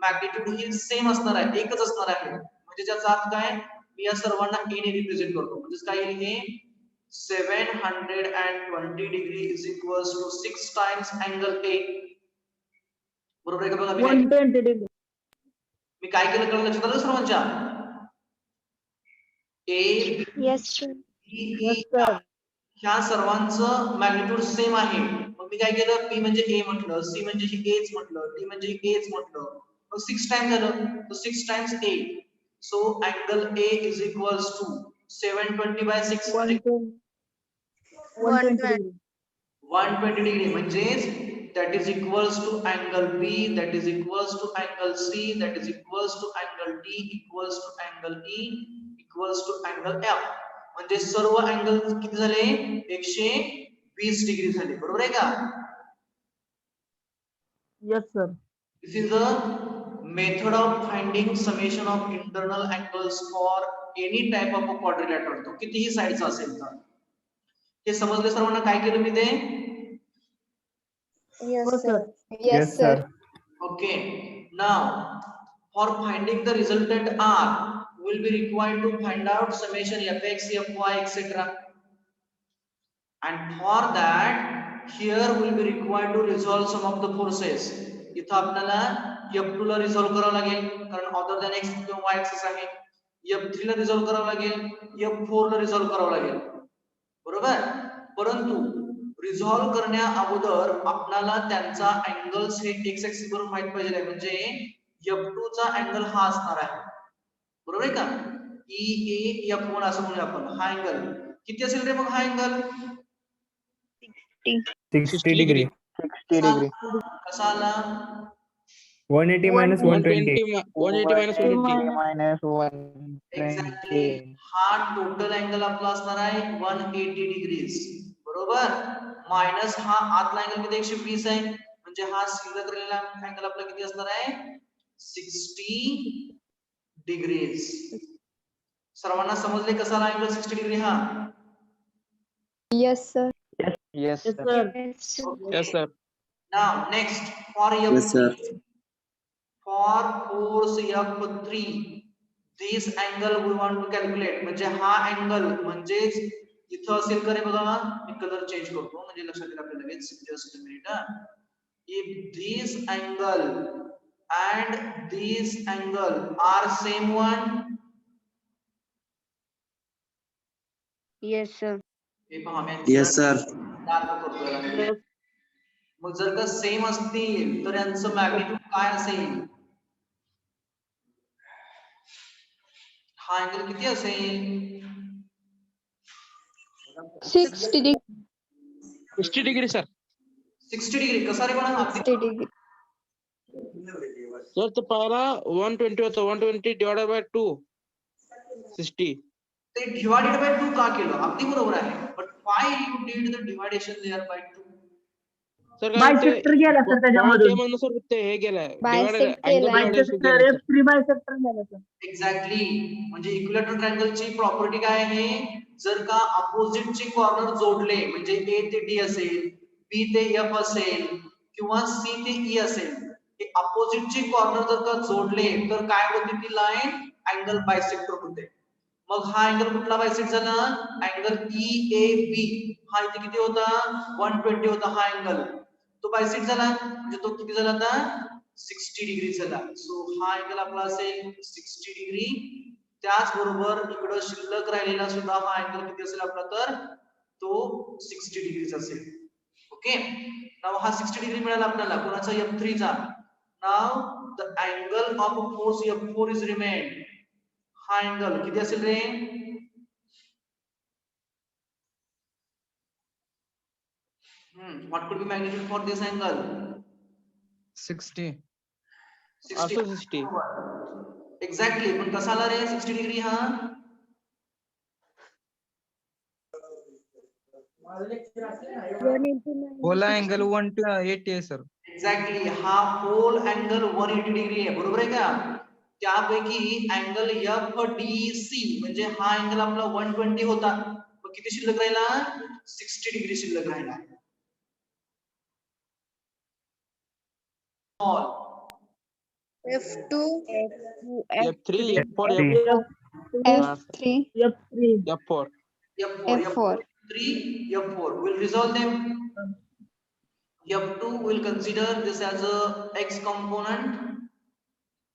मॅग्निट्यूड ही सेम असणार आहे, एकच असणार आहे. म्हणजे त्याचा अर्थ काय? मी या सर्वांना a ने रिप्रेझेंट करतो. म्हणजे काय येईल हे? 720 degree is equals to 6 times angle A. बरोबर आहे का बघा? 120 degrees. मी काय केलं कळलं लक्षात आलं सर्वांच्या? A, Yes, sir. B, Yes, E, sir. ह्या सर्वांचं मॅग्निट्यूड सेम आहे. मग मी काय केलं? B म्हणजे A म्हटलं, C म्हणजे ही Aच म्हटलं, D म्हणजे ही Aच म्हटलं. मग 6 टाइम्स झालं, तर 6 times A. So angle A is equals to 720 by 6 120 degrees. 120 degree म्हणजेच that is equals to angle B, that is equals to angle C, that is equals to angle D, equals to angle E, equals to angle F. म्हणजे सर्व angle किती झाले? 120 degree झाले. बरोबर आहे का? Yes, sir. This is the method of finding summation of internal angles for any type of a quadrilateral. तो कितीही साइडचा असेल तर. हे समजले सर्वांना? काय केलं मी ते? Yes, Yes, sir. sir. Yes, sir. Okay. Now, for finding the resultant R, will be required to find out summation fx, fy, etc. And for that, here will be required to resolve some of the forces. इथं आपल्याला F2 ला resolve करावं लागेल, कारण other than x किंवा y axis आहे. F3 ला resolve करावं लागेल, F4 ला resolve करावं लागेल. बरोबर? परंतु रिझॉल्व करण्या अगोदर आपल्याला त्यांचा अँगल्स हे x ऍक्सिस वरून माहित पाहिजे. म्हणजे F2 चा अँगल हा असणार आहे. बरोबर आहे का? EAF1 असं म्हणूया आपण. हा अँगल किती असेल रे मग हा अँगल? 60 degree. 60 degree. कसा आला? 180 minus 120. 180 minus 120. minus exactly 120. हा टोटल अँगल आपला असणार आहे 180 डिग्रीज. बरोबर? मायनस हा आतला अँगल किती? 120 आहे. म्हणजे हा सिलेंडर केलेला अँगल आपला किती असणार आहे? 60 डिग्रीज. सर्वांना समजले कसा आला अँगल 60 डिग्री हा? Yes, sir. Yes, Yes, sir. sir. Okay. Yes, sir. Now next for Yes, sir. F3, for force F3, this angle we want to calculate. म्हणजे हा अँगल म्हणजेच इथं असेल का रे बघा, मी कलर चेंज करतो म्हणजे लक्षात येईल आपल्याला लगेच. Just a minute. If this angle and this angle are same one, Yes, sir. हे पहा मी Yes, sir. डार्क करतोय याला मी. Yes. मग जर का सेम असतील तर यांचं मॅग्निट्यूड काय असेल? हा अँगल किती असेल? 60 degree. 60 degree, sir. 60 डिग्री. कसा रे म्हणा? 60 degree. Sir, तो पहिला 120 होता. 120 divided by 2. 60. ते डिवाइडेड बाय 2 का केलं? अगदी बरोबर आहे. But why you did the division there by 2? Sir bisector गेला सर त्याच्यामधून. सर ते हे गेलाय Bisect अँगल केलाय. डिवायडेशन बायसेक्टर गेलं, sir. F3 बायसेक्टर गेला सर. एक्झॅक्टली. म्हणजे इक्विलॅटरल ट्रायंगलची प्रॉपर्टी काय आहे? जर का अपोजिटचे कॉर्नर जोडले म्हणजे A ते D असेल, B ते F असेल किंवा C ते E असेल, हे अपोजिटचे कॉर्नर जर का जोडले तर काय होते ती लाईन? अँगल बायसेक्टर होते. मग हा अँगल कुठला बायसेक्ट झाला? Angle EAB. हा इथे किती होता? 120 होता हा अँगल. तो बायसेक्ट झाला म्हणजे तो किती झाला आता? 60 डिग्री झाला. सो हा अँगल आपला असेल 60 डिग्री. त्याचबरोबर इकडं शिल्लक राहिलेला सुद्धा हा अँगल किती असेल आपला? तर तो 60 डिग्रीचा असेल. ओके. नाव हा 60 डिग्री मिळाला आपल्याला कोणाचा? F3 चा. नाव the angle of force F4 is remained. हा अँगल किती असेल रे? What could be magnitude for this angle? 60. 60. Also 60. Exactly. पण कसा आला रे 60 डिग्री हा? होला अँगल 180 आहे सर. एक्झॅक्टली. हा होल अँगल 180 डिग्री आहे. बरोबर आहे का? त्यापैकी अँगल FDC म्हणजे हा अँगल आपला 120 होता. मग किती शिल्लक राहिला? 60 डिग्री शिल्लक राहिला. F2, F3, F4, F2, F3, F3. F4. F4, F4. F3, F4. We'll resolve them. F2 will consider this as a x component,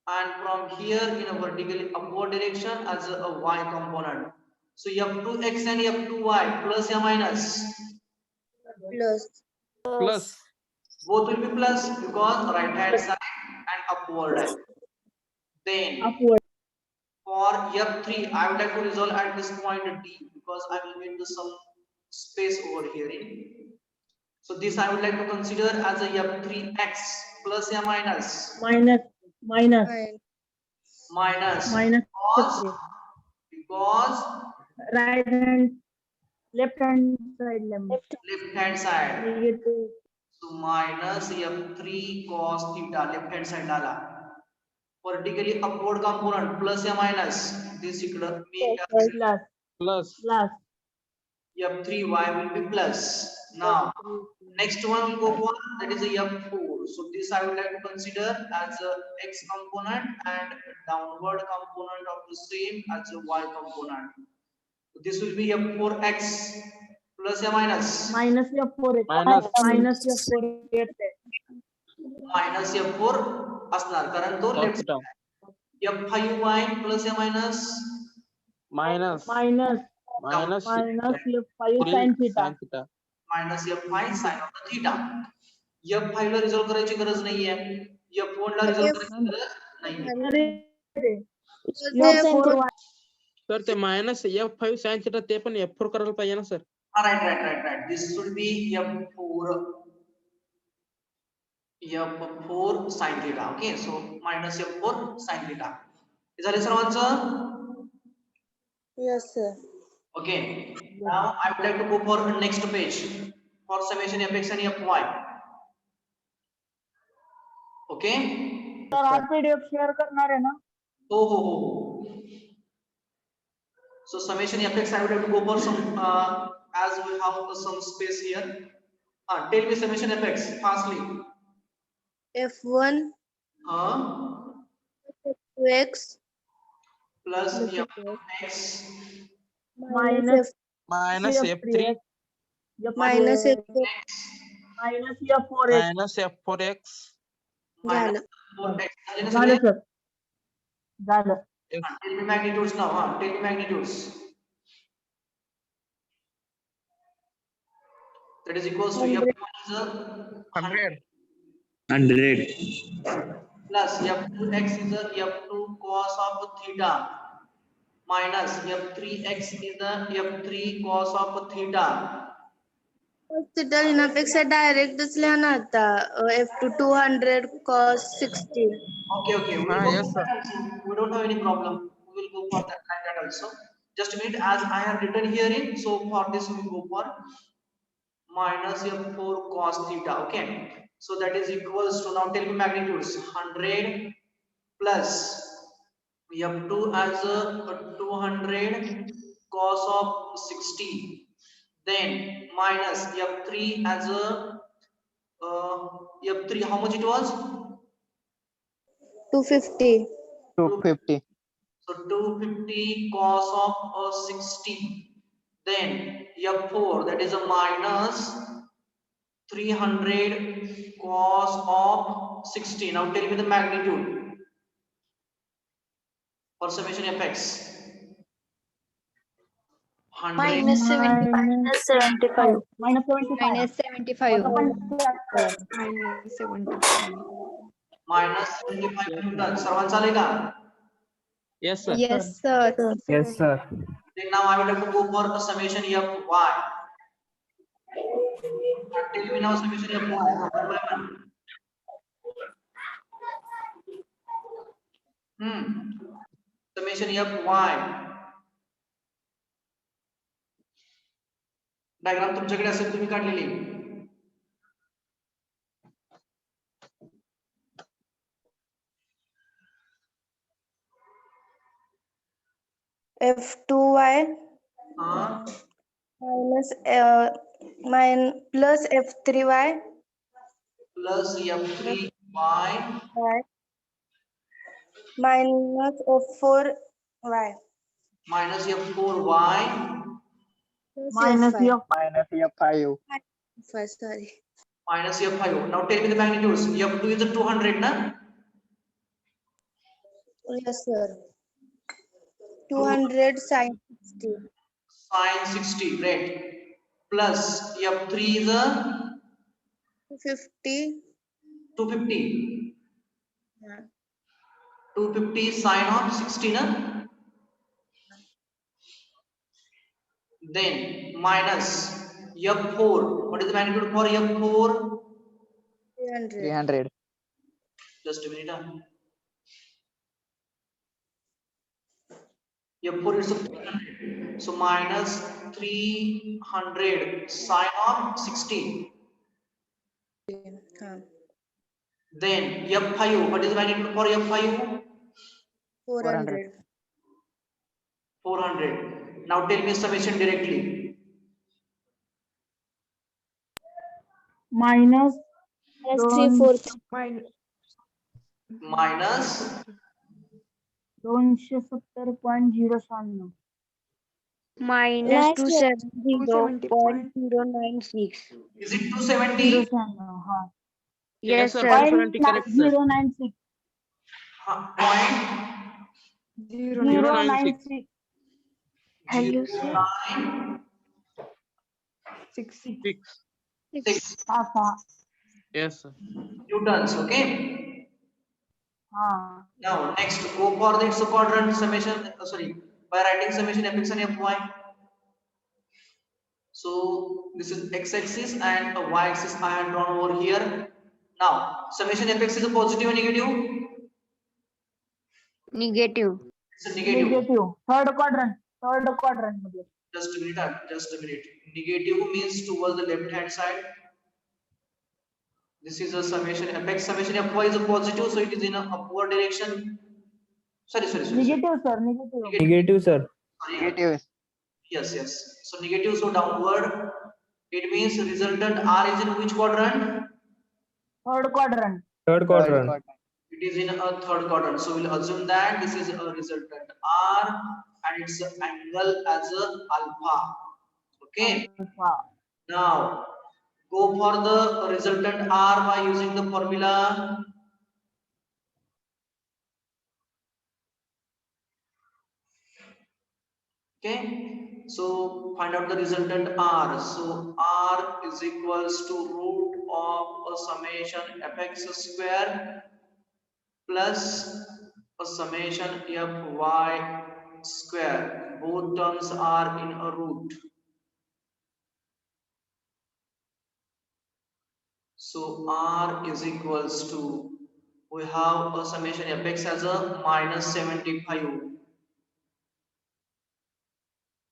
and from here in a vertically upward direction as a y component. So F2x and F2y plus or minus? plus. Plus. Both will be plus because right hand side and upward. Then Upward. for F3, I would like to resolve at this point D because I will get some space over here. So this I would like to consider as a F3x plus or minus? Minus. Minus. Fine. Minus. Minus. Because Right hand. Left hand side. left hand side. Negative. So minus F3 cos theta left hand side डाला. Vertically upward component plus or minus? This इकडं मी Plus. Plus. Plus. F3y will be plus. Now next one will go for that is a F4. So this I would like to consider as a x component and downward component of the same as a y component. So this will be F4x plus or minus? Minus F4. Minus. Minus F4. Minus F4 असणार कारण तो Cos left. theta. F5y plus or minus? Minus. Minus. Minus. Minus F5 3 sin theta. sin theta. Minus F5 sin of the theta. F5 ला resolve करायची गरज नाहीये. F1 ला resolve करायची गरज नाहीये. F4. सर ते मायनस F5 sin theta ते पण F4 करायला पाहिजे ना sir? Right. This should be F4 sin theta. Okay, so minus F4 sin theta. हे झाले सर्वांचं? Yes, sir. Okay. Now I would like to go for the next page for summation fx and fy. Okay. तर हा PDF share करणार आहे ना? हो. So summation fx, I would have to go for some as we have some space here. Tell me summation fx fastly. F1 x Plus plus fx minus F minus F3 minus F minus F4x. minus F4x. minus झालं 4x. झाले ना झालं सगळे? Sir झालं. Tell me magnitudes now. Tell me magnitudes. That is equals to 100. f1 is a 100 100. plus f2x is a f2 cos of theta minus f3x is a f3 cos of theta. Hospital लिहिण्यापेक्षा डायरेक्टच लिहा ना आता F2 200 cos 60. Okay, we will go yes for sir. that also. We don't have any problem. We will go for that like that also. Just a minute, as I have written here in, so for this we go for minus f4 cos theta. Okay, so that is equals to, now tell me magnitudes. 100 plus f2 as a 200 cos of 60, then minus f3 as a f3, how much it was? 250. 250. So 250 cos of 60, then f4, that is a minus 300 cos of 60. Now tell me the magnitude for summation fx. 100 Minus 75. Minus 75. Minus 75. Minus 75. minus 75. minus 75 newton. सर्वांचा आले का? Yes sir. Yes, sir. Yes, sir. Then now I will have to go for a summation fy. Tell me now summation fy. One by one. Summation fy. Diagram तुमच्याकडे असेल तुम्ही काढलेली. F2y minus plus F3y plus f3y minus F4y minus f4y Minus F5. Minus F5. Sorry. minus f5. Now tell me the magnitudes. f2 is a 200 na? Yes, sir. 200 sin 60. Sin 60, great. Plus f3 is a 250. 250. Yeah. 250 sin of 60 na? Then minus f4. What is the magnitude for f4? 300. 300. Just a minute. f4 is a 300. So minus 300 sin of 60. Then f5. What is the magnitude for f5? 400. 400. Now tell me summation directly. minus Minus Minus 270.096. minus 270. 270.096. is it 270? 096. हा. Yes, sir. sir. 270 correct sir. 096. Point 096. Value, sir. 6. 6. 6 हा, हा. Yes sir. newtons. Okay. हा. Now next go for the quadrant summation. Sorry, by writing summation fx and fy. So this is x-axis and a y-axis I have drawn over here. Now summation fx is a positive or negative? Negative. It's a negative. Negative. Third quadrant मध्ये. Just a minute. Just a minute. Negative means towards the left hand side. This is a summation fx. Summation fy is a positive, so it is in a upward direction. Sorry. Negative, sir. Negative. Negative, sir. Sorry. Negative. Yes, yes. So negative, so downward. It means resultant R is in which quadrant? Third quadrant. Third Third quadrant. quadrant. It is in a third quadrant. So we'll assume that this is a resultant R and its angle as a alpha. Okay. Alpha. Now go for the resultant R by using the formula. Okay. So find out the resultant R. So R is equals to root of a summation fx square plus a summation fy square. Both terms are in a root. So R is equals to, we have a summation fx as a minus 75.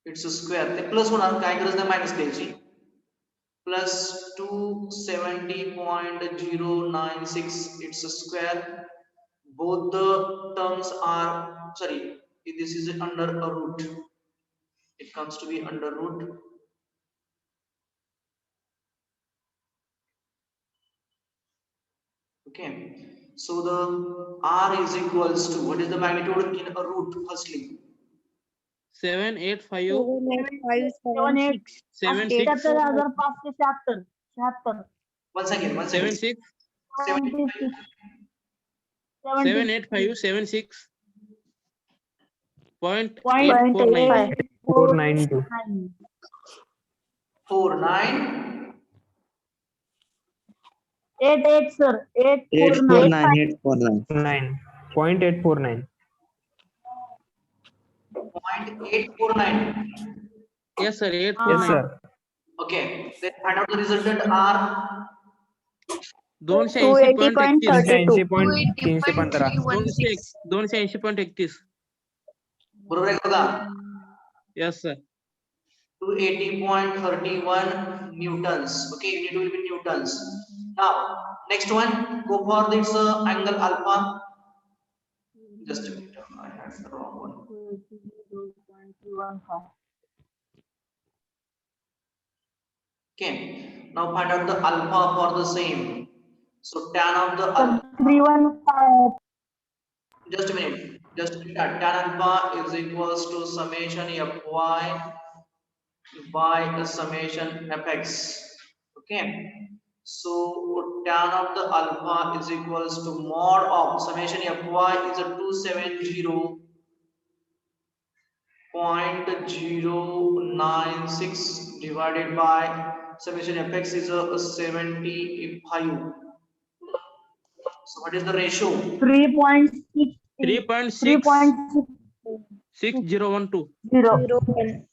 It's a square. The plus one are काय करायचं minus घ्यायची. Plus 270.096. It's a square. Both the terms are, sorry, this is under a root. It comes to be under root. Okay. So the R is equals to, what is the magnitude in a root? Firstly, 785 78576. 76 $78,576. once again, 76 75. 785 76 Point 0.849 492. 49. 88, sir. 849. 9. 0.849. 0.849. yes sir Yes, 849 sir. Okay. Then find out the resultant R. 280.31 280.315. 280.31 बरोबर आहे का बघा? yes sir 280.31 newtons. Okay, unit will be newtons. Now, next one, go for this angle alpha. Just a minute, I had the wrong one. Okay, now find out the alpha for the same. So tan of the alpha, 315. just a minute, tan alpha is equals to summation fy by the summation fx. Okay, so tan of the alpha is equals to mod of summation fy is a 270.096 divided by summation fx is a 75. So what is the ratio? 3.6. 3.66012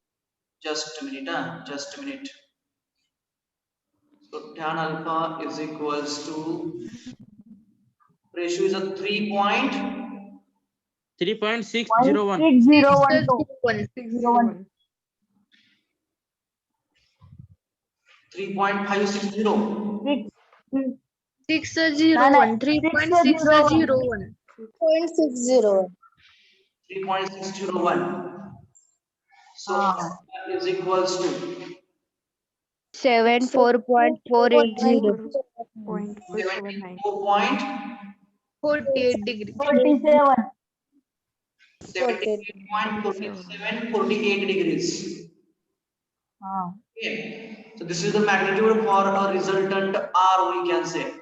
Just a minute, just a minute. So tan alpha is equals to, ratio is a 3.601 601. 3.560. 601. 3.601. 0.601. 3.601. So that is equals to 74.480. 0.479. 48 degree. 47. 48 degrees. Okay. So this is the magnitude for a resultant R, we can say.